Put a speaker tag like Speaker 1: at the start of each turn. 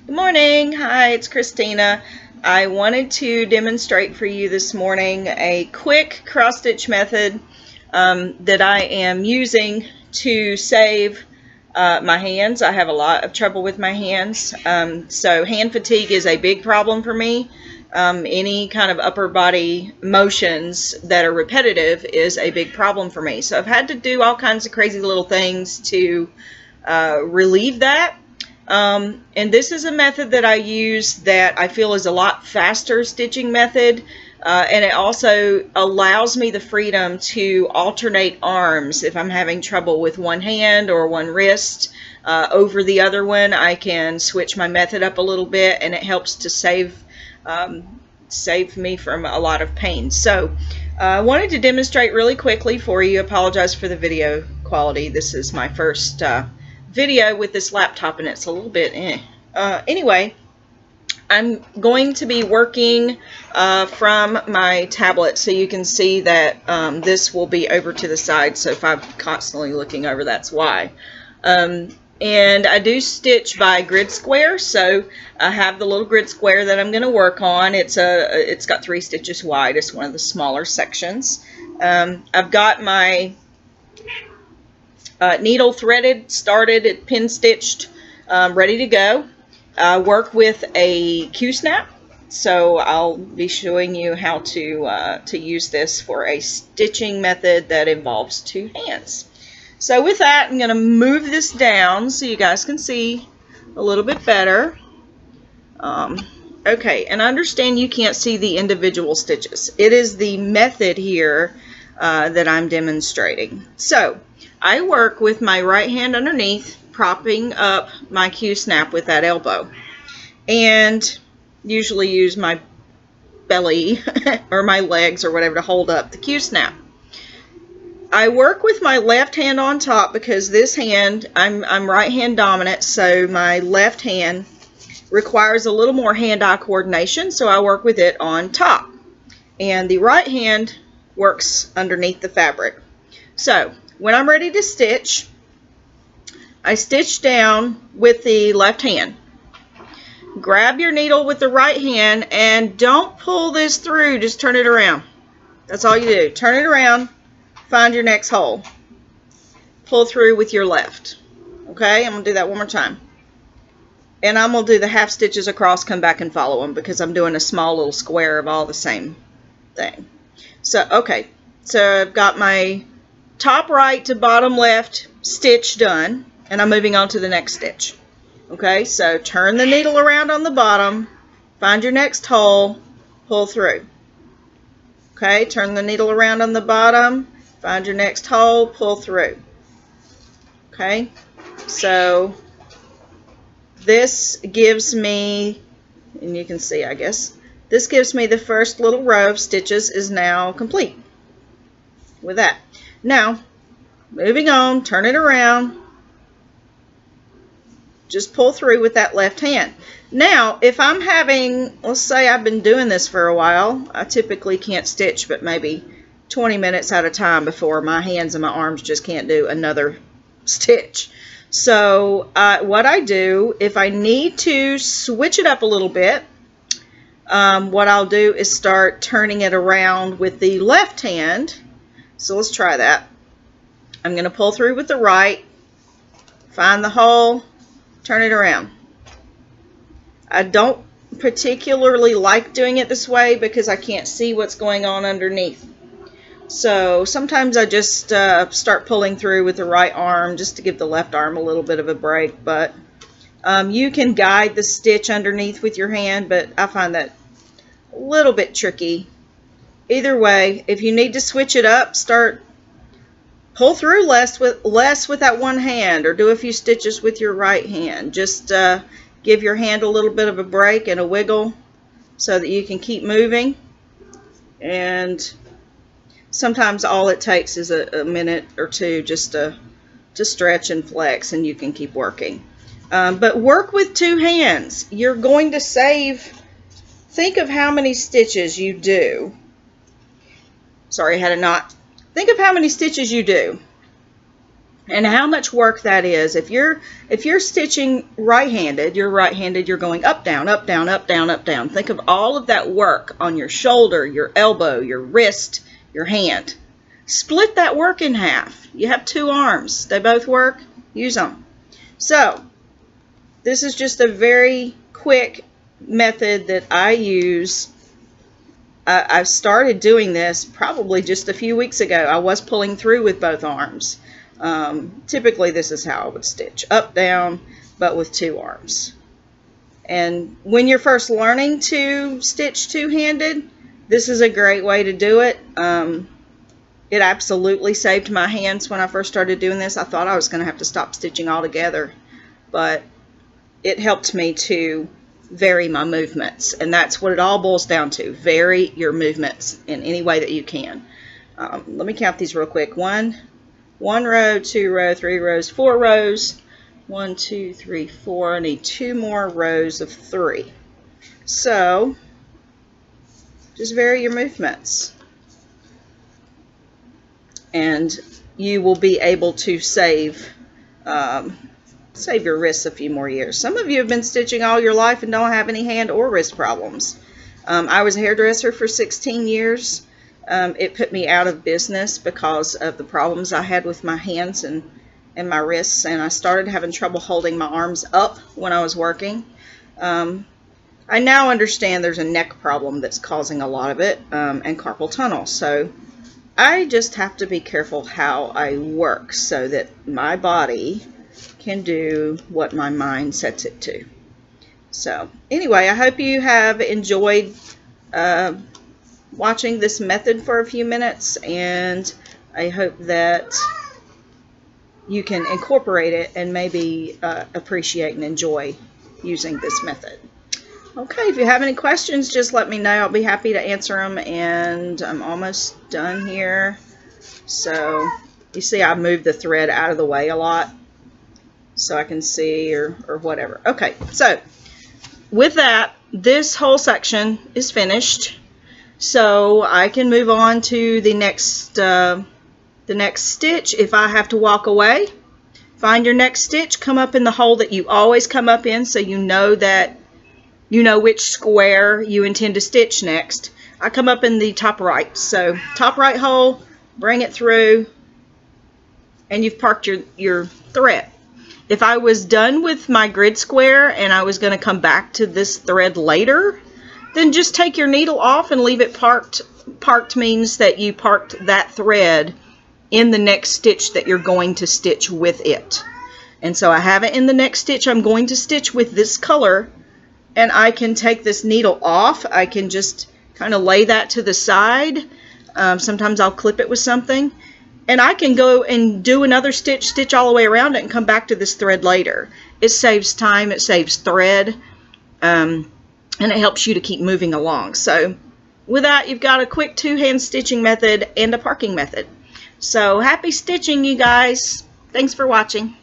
Speaker 1: Good morning. Hi, it's Christina. I wanted to demonstrate for you this morning a quick cross-stitch method that I am using to save my hands. I have a lot of trouble with my hands, so hand fatigue is a big problem for me. Any kind of upper body motions that are repetitive is a big problem for me. So I've had to do all kinds of crazy little things to relieve that. And this is a method that I use that I feel is a lot faster stitching method, and it also allows me the freedom to alternate arms. If I'm having trouble with one hand or one wrist over the other one, I can switch my method up a little bit, and it helps to save me from a lot of pain. So I wanted to demonstrate really quickly for you. Apologize for the video quality. This is my first video with this laptop and it's a little bit anyway, I'm going to be working from my tablet, so you can see that this will be over to the side, so if I'm constantly looking over, that's why. And I do stitch by grid square, so I have the little grid square that I'm going to work on. It's got 3 stitches wide. It's one of the smaller sections. I've got my needle threaded, started, pin stitched, ready to go. I work with a Q-snap, so I'll be showing you how to use this for a stitching method that involves 2 hands. So with that, I'm going to move this down so you guys can see a little bit better. Okay, and I understand you can't see the individual stitches. It is the method here that I'm demonstrating. So I work with my right hand underneath, propping up my Q-snap with that elbow, and usually use my belly or my legs or whatever to hold up the Q-snap. I work with my left hand on top because this hand, I'm right hand dominant, so my left hand requires a little more hand-eye coordination, so I work with it on top. And the right hand works underneath the fabric. So when I'm ready to stitch, I stitch down with the left hand. Grab your needle with the right hand and don't pull this through, just turn it around. That's all you do. Turn it around, find your next hole. Pull through with your left. Okay, I'm going to do that one more time. And I'm going to do the half stitches across, come back and follow them because I'm doing a small little square of all the same thing. So, okay, so I've got my top right to bottom left stitch done, and I'm moving on to the next stitch. Okay, so turn the needle around on the bottom, find your next hole, pull through. Okay, turn the needle around on the bottom, find your next hole, pull through. Okay, so this gives me, and you can see, I guess, this gives me the first little row of stitches is now complete with that. Now, moving on, turn it around, just pull through with that left hand. Now, if I'm having, let's say I've been doing this for a while, I typically can't stitch but maybe 20 minutes at a time before my hands and my arms just can't do another stitch. So what I do, if I need to switch it up a little bit, what I'll do is start turning it around with the left hand. So let's try that. I'm going to pull through with the right, find the hole, turn it around. I don't particularly like doing it this way because I can't see what's going on underneath. So sometimes I just start pulling through with the right arm just to give the left arm a little bit of a break. But you can guide the stitch underneath with your hand, but I find that a little bit tricky. Either way, if you need to switch it up, pull through less with that one hand, or do a few stitches with your right hand. Just give your hand a little bit of a break and a wiggle so that you can keep moving. And sometimes all it takes is a minute or two just to stretch and flex, and you can keep working. But work with 2 hands. You're going to save, think of how many stitches you do. Sorry, I had a knot. Think of how many stitches you do and how much work that is. If you're stitching right-handed, you're going up, down, up, down, up, down, up, down. Think of all of that work on your shoulder, your elbow, your wrist, your hand. Split that work in half. You have 2 arms. They both work. Use them. So this is just a very quick method that I use. I've started doing this probably just a few weeks ago. I was pulling through with both arms. Typically this is how I would stitch, up, down, but with 2 arms. And when you're first learning to stitch two-handed, this is a great way to do it. It absolutely saved my hands when I first started doing this. I thought I was going to have to stop stitching altogether, but it helped me to vary my movements, and that's what it all boils down to. Vary your movements in any way that you can. Let me count these real quick. One row, 2 row, 3 rows, 4 rows. 1, 2, 3, 4. I need 2 more rows of 3. So just vary your movements, and you will be able to save your wrists a few more years. Some of you have been stitching all your life and don't have any hand or wrist problems. I was a hairdresser for 16 years. It put me out of business because of the problems I had with my hands and my wrists, and I started having trouble holding my arms up when I was working. I now understand there's a neck problem that's causing a lot of it, and carpal tunnel. So I just have to be careful how I work so that my body can do what my mind sets it to. So anyway, I hope you have enjoyed watching this method for a few minutes, and I hope that you can incorporate it and maybe appreciate and enjoy using this method. Okay, if you have any questions, just let me know. I'll be happy to answer them, and I'm almost done here. So you see I moved the thread out of the way a lot so I can see or whatever. Okay, so with that, this whole section is finished. So I can move on to the next stitch. If I have to walk away, find your next stitch, come up in the hole that you always come up in, so you know that you know which square you intend to stitch next. I come up in the top right, so top right hole, bring it through, and you've parked your thread. If I was done with my grid square and I was going to come back to this thread later, then just take your needle off and leave it parked. Parked means that you parked that thread in the next stitch that you're going to stitch with it. And so I have it in the next stitch I'm going to stitch with this color, and I can take this needle off. I can just kind of lay that to the side. Sometimes I'll clip it with something, and I can go and do another stitch all the way around it and come back to this thread later. It saves time, it saves thread, and it helps you to keep moving along. So with that, you've got a quick 2-hand stitching method and a parking method. So happy stitching, you guys. Thanks for watching.